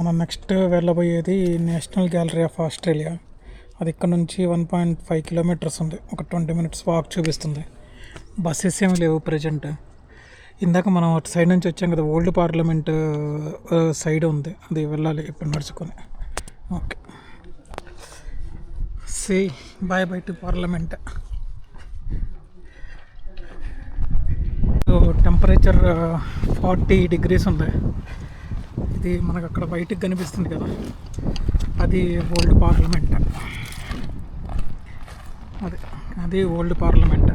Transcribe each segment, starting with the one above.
మనం నెక్స్ట్ వెళ్ళబోయేది national gallery of Australia. అది ఇక్కడ నుంచి 1.5 కిలోమీటర్స్ ఉంది. ఒక 20 మినిట్స్ వాక్ చూపిస్తుంది. బస్సెస్ ఏమి లేవు ప్రజెంట్. ఇందాక మనం అటు సైడ్ నుంచి వచ్చాం కదా, ఓల్డ్ పార్లమెంట్ సైడ్ ఉంది, అది వెళ్ళాలి ఇప్పుడు నడుచుకొని. Okay, say bye bye to parliament. Temperature 40 degrees ఉంది. ఇది మనకు అక్కడ బయటికి కనిపిస్తుంది కదా, అది ఓల్డ్ పార్లమెంట్. అది ఓల్డ్ పార్లమెంట్.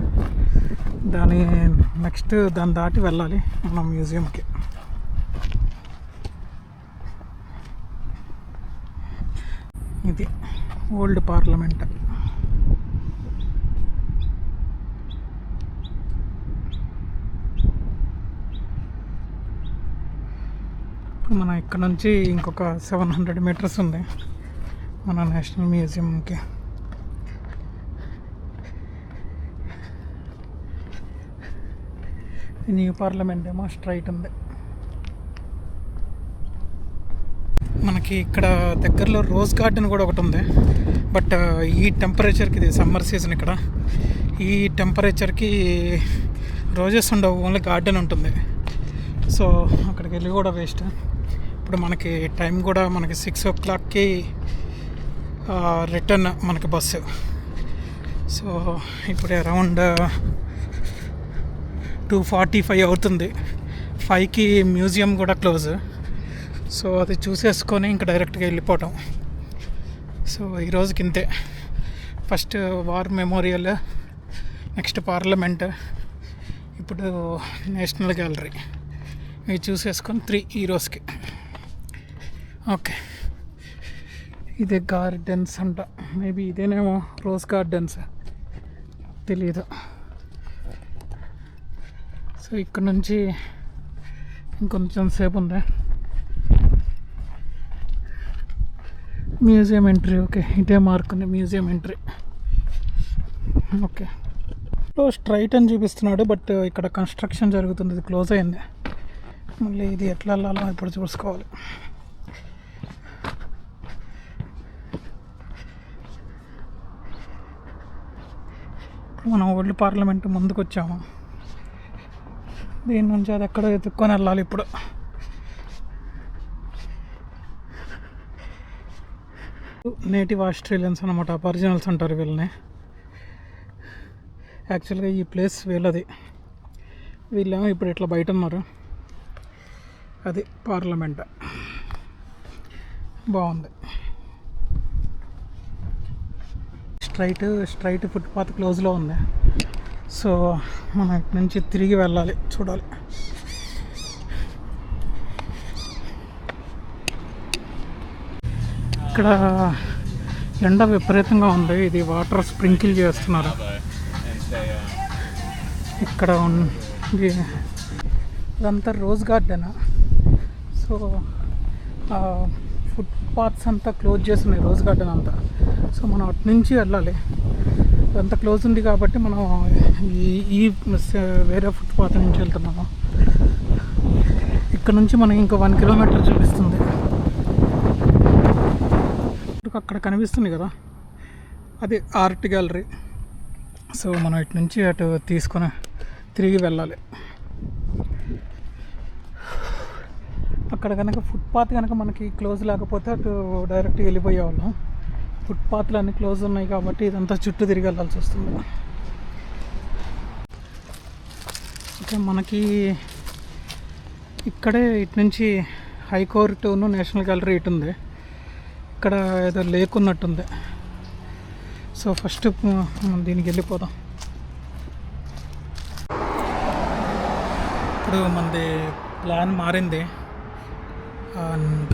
దాని నెక్స్ట్ దాన్ని దాటి వెళ్ళాలి మనం మ్యూజియంకి. ఇది ఓల్డ్ పార్లమెంట్. మన ఇక్కడ నుంచి ఇంకొక 700 మీటర్స్ ఉంది మన నేషనల్ మ్యూజియంకి. న్యూ పార్లమెంట్ ఏమో స్ట్రైట్ ఉంది. మనకి ఇక్కడ దగ్గరలో రోజ్ గార్డెన్ కూడా ఒకటి ఉంది. బట్ ఈ టెంపరేచర్కి, ఇది సమ్మర్ సీజన్, ఇక్కడ ఈ టెంపరేచర్కి రోజెస్ ఉండవు, ఓన్లీ గార్డెన్ ఉంటుంది. సో అక్కడికి వెళ్ళి కూడా వేస్ట్. ఇప్పుడు మనకి టైం కూడా మనకి 6 o'clockకి రిటర్న్ మనకి బస్సు. సో ఇప్పుడు అరౌండ్ 2:45 అవుతుంది. 5కి మ్యూజియం కూడా క్లోజ్. సో అది చూసేసుకొని ఇంకా డైరెక్ట్గా వెళ్ళిపోవటం. సో ఈరోజుకి ఇంతే. First war memorial, next parliament, ఇప్పుడు నేషనల్ గ్యాలరీ. ఇవి చూసేసుకొని 3 ఈరోజుకి. ఓకే, ఇదే గార్డెన్స్ అంట. మేబీ ఇదేనేమో రోజ్ గార్డెన్స్, తెలీదు. సో ఇక్కడ నుంచి ఇంకొంచెం సేపు ఉంది మ్యూజియం ఎంట్రీ. ఓకే, ఇదే మార్క్ ఉంది మ్యూజియం ఎంట్రీ. ఓకే, స్ట్రైట్ అని చూపిస్తున్నాడు, బట్ ఇక్కడ కన్స్ట్రక్షన్ జరుగుతుంది, ఇది క్లోజ్ అయింది. మళ్ళీ ఇది ఎట్లా వెళ్ళాలో ఇప్పుడు చూసుకోవాలి. మనం ఓల్డ్ పార్లమెంట్ ముందుకు వచ్చాము. దీని నుంచి అది ఎక్కడ ఎత్తుక్కొని వెళ్ళాలి ఇప్పుడు. నేటివ్ ఆస్ట్రేలియన్స్ అనమాట, అబారిజినల్స్ అంటారు వీళ్ళని. యాక్చువల్గా ఈ ప్లేస్ వీళ్ళది. వీళ్ళేమో ఇప్పుడు ఇట్లా బయట ఉన్నారు. అది పార్లమెంట్. బాగుంది. స్ట్రైట్ ఫుట్పాత్ క్లోజ్లో ఉంది. సో మనం ఇటు నుంచి తిరిగి వెళ్ళాలి, చూడాలి. ఇక్కడ ఎండ విపరీతంగా ఉంది. ఇది వాటర్ స్ప్రింకిల్ చేస్తున్నారు ఇక్కడ. ఇదంతా రోజ్ గార్డెన్. సో ఫుట్పాత్స్ అంతా క్లోజ్ చేస్తున్నాయి, రోజ్ గార్డెన్ అంతా. సో మనం అటు నుంచి వెళ్ళాలి. అంత క్లోజ్ ఉంది కాబట్టి మనం ఈ వేరే ఫుట్పాత్ నుంచి వెళ్తున్నాము. ఇక్కడ నుంచి మనం ఇంకో 1 కిలోమీటర్ చూపిస్తుంది. అక్కడ కనిపిస్తుంది కదా, అది ఆర్ట్ గ్యాలరీ. సో మనం ఇటు నుంచి అటు తీసుకొని తిరిగి వెళ్ళాలి. అక్కడ కనుక ఫుట్పాత్ కనుక మనకి క్లోజ్ లేకపోతే అటు డైరెక్ట్గా వెళ్ళిపోయేవాళ్ళం. ఫుట్పాత్లు అన్నీ క్లోజ్ ఉన్నాయి కాబట్టి ఇదంతా చుట్టూ తిరిగి వెళ్ళాల్సి వస్తుంది. ఓకే, మనకి ఇక్కడే ఇటు నుంచి హైకోర్టును నేషనల్ గ్యాలరీ ఇటు ఉంది. ఇక్కడ ఏదో లేక్ ఉన్నట్టుంది. సో ఫస్ట్ మనం దీనికి వెళ్ళిపోదాం. ఇప్పుడు మనది ప్లాన్ మారింది.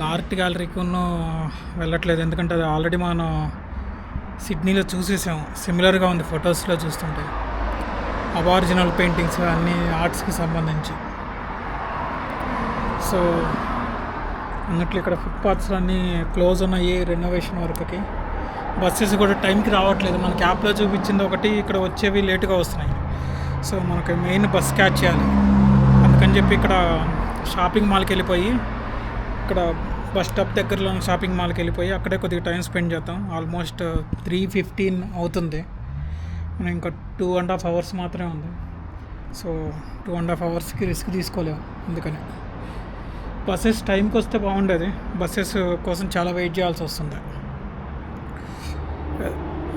ఆర్ట్ గ్యాలరీకి వెళ్ళట్లేదు, ఎందుకంటే అది ఆల్రెడీ మనం సిడ్నీలో చూసేసాం. సిమిలర్గా ఉంది ఫొటోస్లో చూస్తుంటే. అబారిజినల్ పెయింటింగ్స్ అన్నీ ఆర్ట్స్కి సంబంధించి. సో అన్నట్లు ఇక్కడ ఫుట్పాత్స్ అన్నీ క్లోజ్ ఉన్నాయి రెనోవేషన్ వర్క్కి. బస్సెస్ కూడా టైంకి రావట్లేదు. మనకి యాప్లో చూపించింది ఒకటి, ఇక్కడ వచ్చేవి లేటుగా వస్తున్నాయి. సో మనకి మెయిన్ బస్ క్యాచ్ చేయాలి. అందుకని చెప్పి ఇక్కడ షాపింగ్ మాల్కి వెళ్ళిపోయి ఇక్కడ బస్ స్టాప్ దగ్గరలో ఉన్న షాపింగ్ మాల్కి వెళ్ళిపోయి అక్కడే కొద్దిగా టైం స్పెండ్ చేద్దాం. ఆల్మోస్ట్ 3:15 అవుతుంది. మనం ఇంకా 2.5 hours మాత్రమే ఉంది. సో 2.5 hours రిస్క్ తీసుకోలేము. అందుకని బస్సెస్ టైంకి వస్తే బాగుండేది. బస్సెస్ కోసం చాలా వెయిట్ చేయాల్సి వస్తుంది.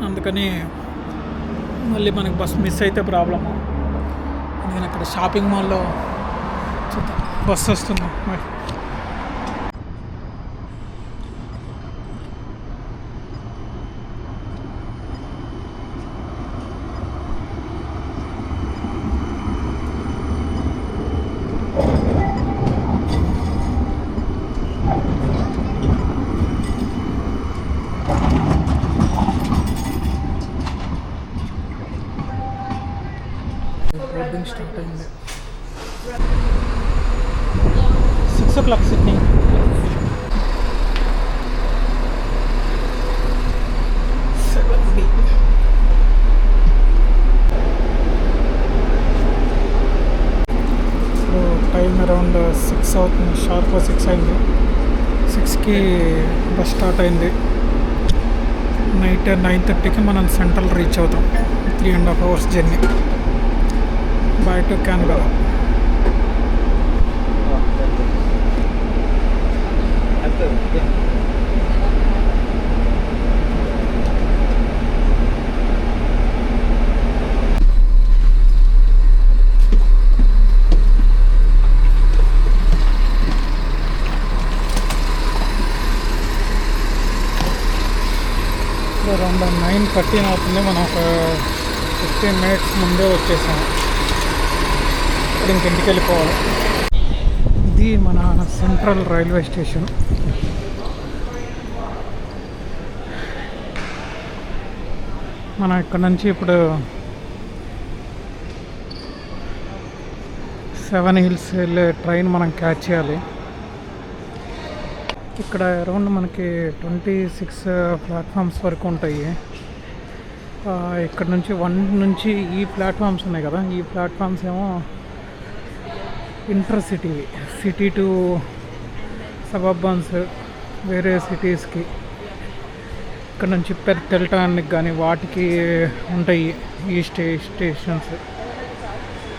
అందుకని మళ్ళీ మనకి బస్ మిస్ అయితే ప్రాబ్లము. అందుకని అక్కడ షాపింగ్ మాల్లో చూద్దాం, బస్సు వస్తుంది. బోర్డింగ్ స్టార్ట్ అయింది. 6 o'clock Sydney. So time around 6 అవుతుంది. షార్ప్ 6 అయింది. 6కి బస్ స్టార్ట్ అయింది. నైట్ 9:30కి మనం సెంట్రల్ రీచ్ అవుతాం. 3.5 hours journey by to Canberra. Around 9:13 అవుతుంది. మనం ఒక 15 minutes ముందే వచ్చేసాము. ఇప్పుడు ఇంటికి వెళ్ళిపోవాలి. ఇది మన సెంట్రల్ రైల్వే స్టేషన్. మనం ఇక్కడ నుంచి ఇప్పుడు 7 Hills వెళ్ళే ట్రైన్ మనం క్యాచ్ చేయాలి. ఇక్కడ అరౌండ్ మనకి 26 ప్లాట్ఫామ్స్ వరకు ఉంటాయి. ఇక్కడ నుంచి 1 నుంచి ఈ ప్లాట్ఫామ్స్ ఉన్నాయి కదా, ఈ ప్లాట్ఫామ్స్ ఏమో ఇంటర్ సిటీ టు సబర్బన్స్ వేరే సిటీస్కి, ఇక్కడ నుంచి పెర్త్ వెళ్ళటానికి కానీ వాటికి ఉంటాయి ఈ స్టేషన్స్.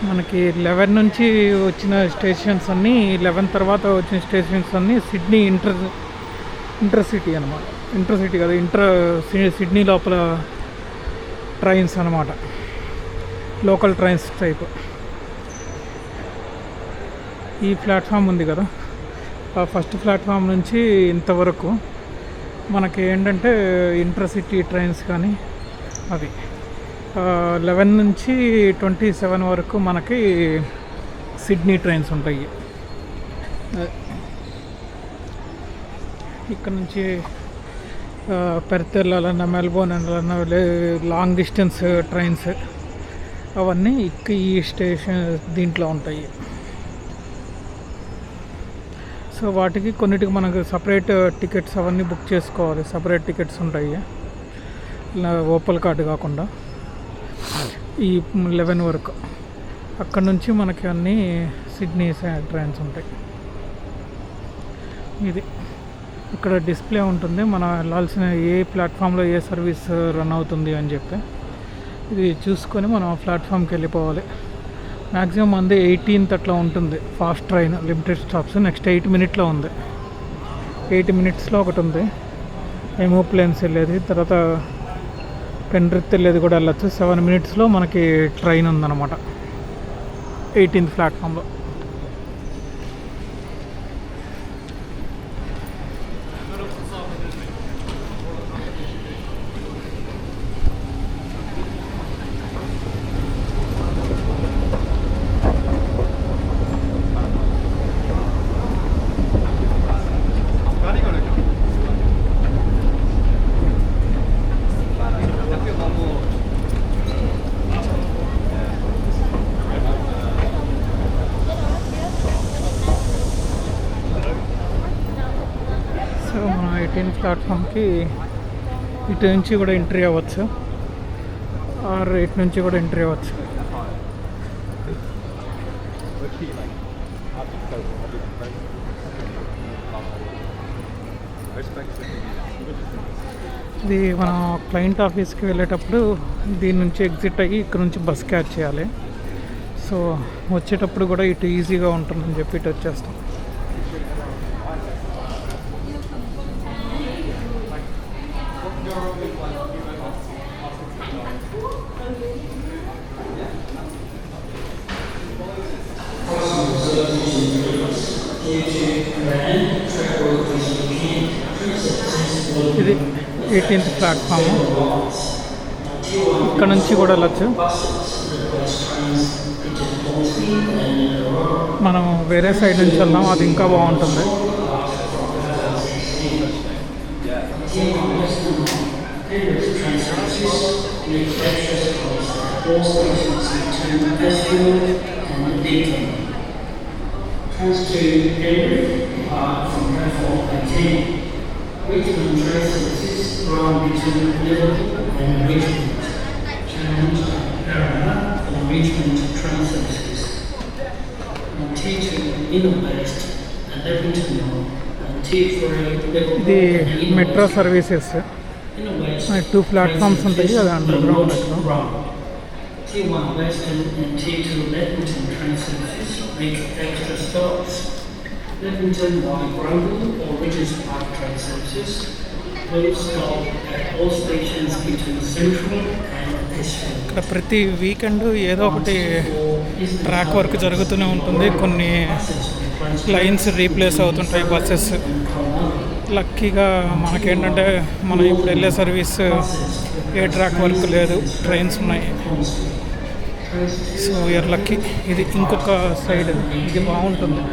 మనకి 11 నుంచి వచ్చిన స్టేషన్స్ అన్నీ, 11 తర్వాత వచ్చిన స్టేషన్స్ అన్నీ సిడ్నీ ఇంటర్ సిటీ అనమాట. ఇంటర్ సిటీ కదా, సిడ్నీ లోపల ట్రైన్స్ అనమాట, లోకల్ ట్రైన్స్ టైప్. ఈ ప్లాట్ఫామ్ ఉంది కదా, ఆ ఫస్ట్ ప్లాట్ఫామ్ నుంచి ఇంతవరకు మనకి ఏంటంటే ఇంటర్ సిటీ ట్రైన్స్ కానీ అవి 11 నుంచి 27 వరకు మనకి సిడ్నీ ట్రైన్స్ ఉంటాయి. ఇక్కడ నుంచి పెర్త్ వెళ్ళాలన్నా, మెల్బోర్న్ వెళ్ళాలన్నా, లాంగ్ డిస్టెన్స్ ట్రైన్స్ అవన్నీ ఈ స్టేషన్ దీంట్లో ఉంటాయి. సో వాటికి కొన్నిటికి మనకు సపరేట్ టికెట్స్ అవన్నీ బుక్ చేసుకోవాలి. సపరేట్ టికెట్స్ ఉంటాయి, ఓపల్ కార్డు కాకుండా. ఈ 11 వరకు అక్కడ నుంచి మనకి అన్నీ సిడ్నీ ట్రైన్స్ ఉంటాయి. ఇది ఇక్కడ డిస్ప్లే ఉంటుంది, మనం వెళ్ళాల్సిన ఏ ప్లాట్ఫామ్లో ఏ సర్వీస్ రన్ అవుతుంది అని చెప్పి. ఇది చూసుకొని మనం ఆ ప్లాట్ఫామ్కి వెళ్ళిపోవాలి. మ్యాక్సిమం అంది 18th అట్లా ఉంటుంది fast train, limited stops. Next 8 minutesలో ఉంది, 8 minutesలో ఒకటి ఉంది. ఏమో ప్లేన్స్ వెళ్ళేది, తర్వాత పెన్రిత్ వెళ్ళేది కూడా వెళ్ళచ్చు. 7 minutesలో మనకి ట్రైన్ ఉందన్నమాట 18th ప్లాట్ఫామ్లో. సో మనం 18th ప్లాట్ఫామ్కి ఇటు నుంచి కూడా ఎంట్రీ అవ్వచ్చు, ఆర్ ఇటు నుంచి కూడా ఎంట్రీ అవ్వచ్చు. ఇది మనం క్లయింట్ ఆఫీస్కి వెళ్ళేటప్పుడు దీని నుంచి ఎగ్జిట్ అయ్యి ఇక్కడ నుంచి బస్ క్యాచ్ చేయాలి. సో వచ్చేటప్పుడు కూడా ఇటు ఈజీగా ఉంటుందని చెప్పి ఇటు వచ్చేస్తాం. ఇది 18th ప్లాట్ఫాము. ఇక్కడ నుంచి కూడా వెళ్ళచ్చు. మనం వేరే సైడ్ నుంచి వెళ్దాం, అది ఇంకా బాగుంటుంది. Richmond train services run between Liverpool and Richmond. Challenge Parramatta and Richmond train services. And T2 Inner West and Leppington North and T3 Liverpool. ఇది metro services. Inner West. 2 platforms ఉంటాయి, అది under ground metro. T1 Western and T2 Leppington train services make extra stops. Leppington by Grumble or Regent's Park train services will stop at all stations between Central and Eastfield. ఇక్కడ ప్రతి weekend ఏదో ఒకటి track work జరుగుతూనే ఉంటుంది. కొన్ని lines replace అవుతుంటాయి buses. లక్కీగా మనకేంటంటే మనం ఇప్పుడు వెళ్ళే సర్వీస్ ఏ ట్రాక్ వర్క్ లేదు, ట్రైన్స్ ఉన్నాయి. So we are lucky. ఇది ఇంకొక సైడ్, ఇది బాగుంటుంది.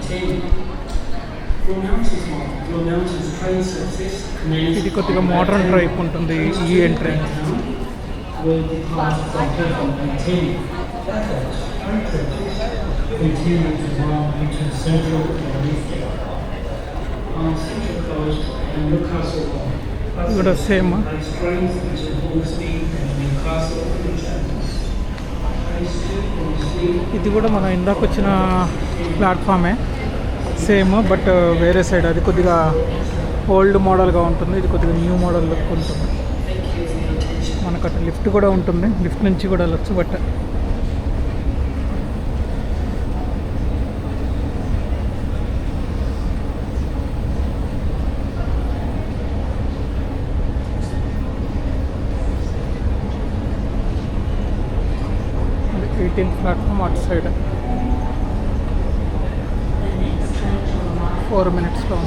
ఇది కొద్దిగా మోడర్న్ టైప్ ఉంటుంది ఈ ఎంట్రీ. ఇది కూడా సేమ్. ఇది కూడా మనం ఇందాక వచ్చిన ప్లాట్ఫామే, సేమ్ బట్ వేరే సైడ్. అది కొద్దిగా ఓల్డ్ మోడల్గా ఉంటుంది, ఇది కొద్దిగా న్యూ మోడల్ లుక్ ఉంటుంది. మనకు అటు లిఫ్ట్ కూడా ఉంటుంది, లిఫ్ట్ నుంచి కూడా వెళ్ళచ్చు. బట్ అది 18th ప్లాట్ఫామ్ అటు సైడ్. 4 minutes long.